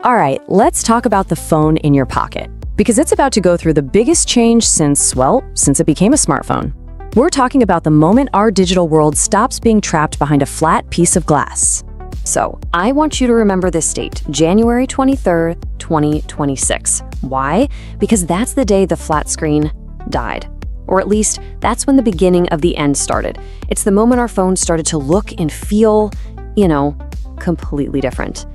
All right, let's talk about the phone in your pocket, because it's about to go through the biggest change since it became a smartphone. We're talking about the moment our digital world stops being trapped behind a flat piece of glass. So, I want you to remember this date, January 23rd, 2026. Why? Because that's the day the flat screen died. Or at least, that's when the beginning of the end started. It's the moment our phones started to look and feel, completely different.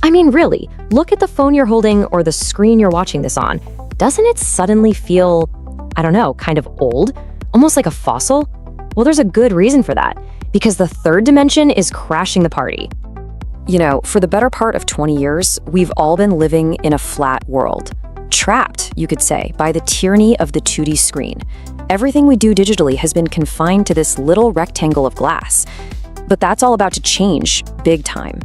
I mean, really, look at the phone you're holding or the screen you're watching this on. Doesn't it suddenly feel, kind of old? Almost like a fossil? Well, there's a good reason for that. Because the third dimension is crashing the party. For the better part of 20 years, we've all been living in a flat world. Trapped, you could say, by the tyranny of the 2D screen. Everything we do digitally has been confined to this little rectangle of glass. But that's all about to change, big time.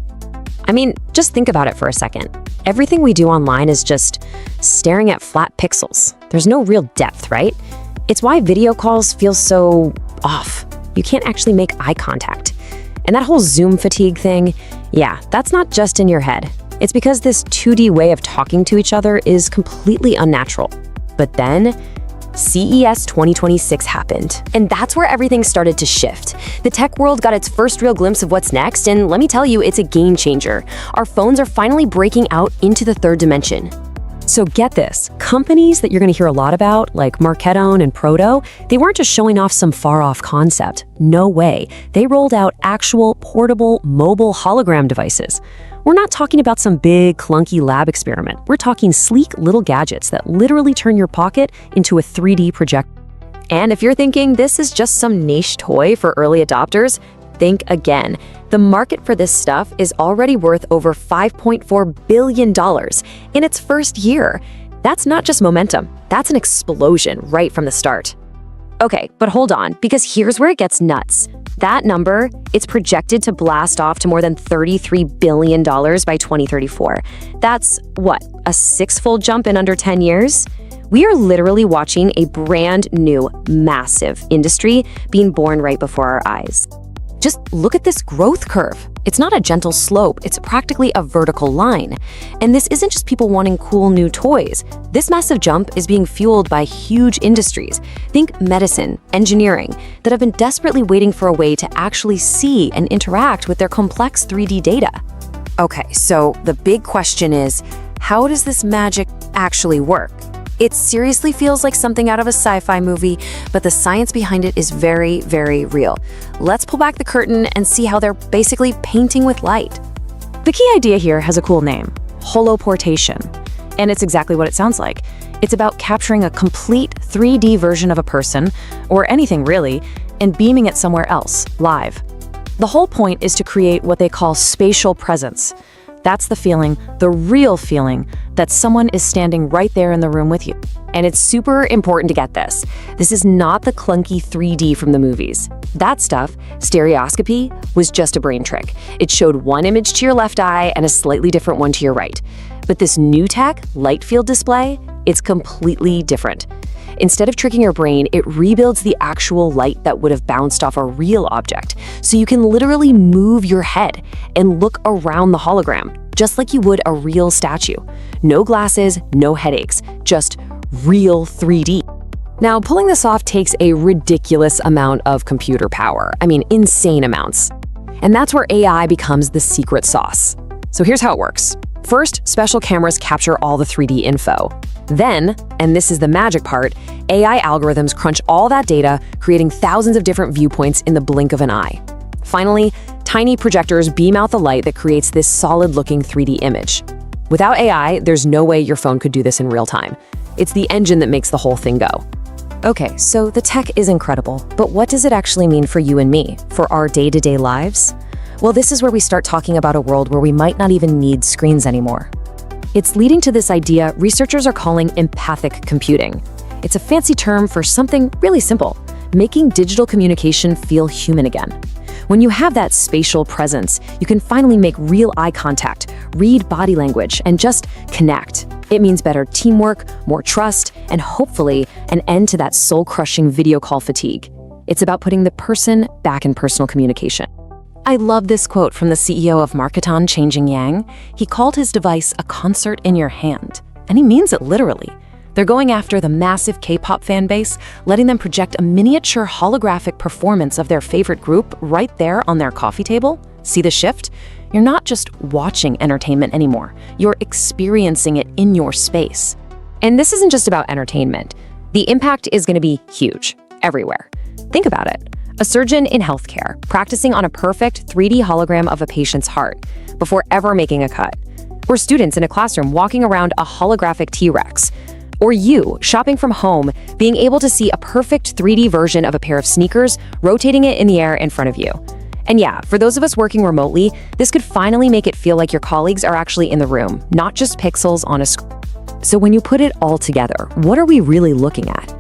I mean, just think about it for a second. Everything we do online is just staring at flat pixels. There's no real depth, right? It's why video calls feel so off. You can't actually make eye contact. And that whole Zoom fatigue thing, that's not just in your head. It's because this 2D way of talking to each other is completely unnatural. But then, CES 2026 happened. And that's where everything started to shift. The tech world got its first real glimpse of what's next, and let me tell you, it's a game changer. Our phones are finally breaking out into the third dimension. So get this, companies that you're going to hear a lot about, like Marketo and Proto, they weren't just showing off some far-off concept. No way. They rolled out actual portable mobile hologram devices. We're not talking about some big, clunky lab experiment. We're talking sleek little gadgets that literally turn your pocket into a 3D projector. And if you're thinking this is just some niche toy for early adopters, think again. The market for this stuff is already worth over $5.4 billion in its first year. That's not just momentum, that's an explosion right from the start. Okay, but hold on, because here's where it gets nuts. That number, it's projected to blast off to more than $33 billion by 2034. That's, a six-fold jump in under 10 years? We are literally watching a brand new, massive industry being born right before our eyes. Just look at this growth curve. It's not a gentle slope, it's practically a vertical line. And this isn't just people wanting cool new toys. This massive jump is being fueled by huge industries. Think medicine, engineering, that have been desperately waiting for a way to actually see and interact with their complex 3D data. Okay, so the big question is, how does this magic actually work? It seriously feels like something out of a sci-fi movie, but the science behind it is very, very real. Let's pull back the curtain and see how they're basically painting with light. The key idea here has a cool name, holoportation. And it's exactly what it sounds like. It's about capturing a complete 3D version of a person, or anything really, and beaming it somewhere else, live. The whole point is to create what they call spatial presence. That's the feeling, the real feeling, that someone is standing right there in the room with you. And it's super important to get this. This is not the clunky 3D from the movies. That stuff, stereoscopy, was just a brain trick. It showed one image to your left eye and a slightly different one to your right. But this new tech, light field display, it's completely different. Instead of tricking your brain, it rebuilds the actual light that would have bounced off a real object. So you can literally move your head and look around the hologram, just like you would a real statue. No glasses, no headaches, just real 3D. Now, pulling this off takes a ridiculous amount of computer power. I mean, insane amounts. And that's where AI becomes the secret sauce. So here's how it works. First, special cameras capture all the 3D info. Then, and this is the magic part, AI algorithms crunch all that data, creating thousands of different viewpoints in the blink of an eye. Finally, tiny projectors beam out the light that creates this solid-looking 3D image. Without AI, there's no way your phone could do this in real time. It's the engine that makes the whole thing go. Okay, so the tech is incredible, but what does it actually mean for you and me, for our day-to-day lives? Well, this is where we start talking about a world where we might not even need screens anymore. It's leading to this idea researchers are calling empathic computing. It's a fancy term for something really simple, making digital communication feel human again. When you have that spatial presence, you can finally make real eye contact, read body language, and just connect. It means better teamwork, more trust, and hopefully an end to that soul-crushing video call fatigue. It's about putting the person back in personal communication. I love this quote from the CEO of Marketon, Changing Yang. He called his device a concert in your hand, and he means it literally. They're going after the massive K-pop fan base, letting them project a miniature holographic performance of their favorite group right there on their coffee table. See the shift? You're not just watching entertainment anymore. You're experiencing it in your space. And this isn't just about entertainment. The impact is going to be huge, everywhere. Think about it. A surgeon in healthcare practicing on a perfect 3D hologram of a patient's heart before ever making a cut. Or students in a classroom walking around a holographic T-Rex. Or you, shopping from home, being able to see a perfect 3D version of a pair of sneakers, rotating it in the air in front of you. And yeah, for those of us working remotely, this could finally make it feel like your colleagues are actually in the room, not just pixels on a screen. So when you put it all together, what are we really looking at?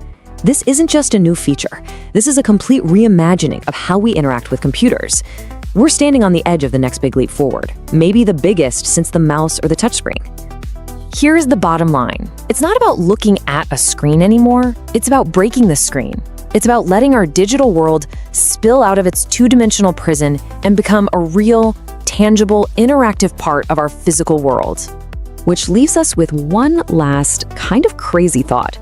This isn't just a new feature. This is a complete reimagining of how we interact with computers. We're standing on the edge of the next big leap forward, maybe the biggest since the mouse or the touchscreen. Here's the bottom line. It's not about looking at a screen anymore. It's about breaking the screen. It's about letting our digital world spill out of its two-dimensional prison and become a real, tangible, interactive part of our physical world. Which leaves us with one last kind of crazy thought.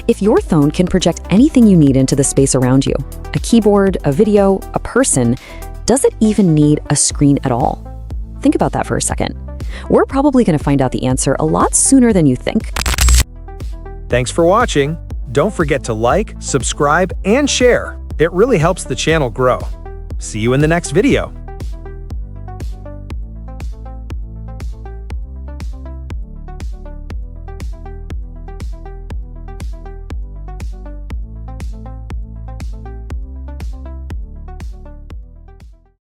If your phone can project anything you need into the space around you, a keyboard, a video, a person, does it even need a screen at all? Think about that for a second. We're probably going to find out the answer a lot sooner than you think. Thanks for watching. Don't forget to like, subscribe, and share. It really helps the channel grow. See you in the next video.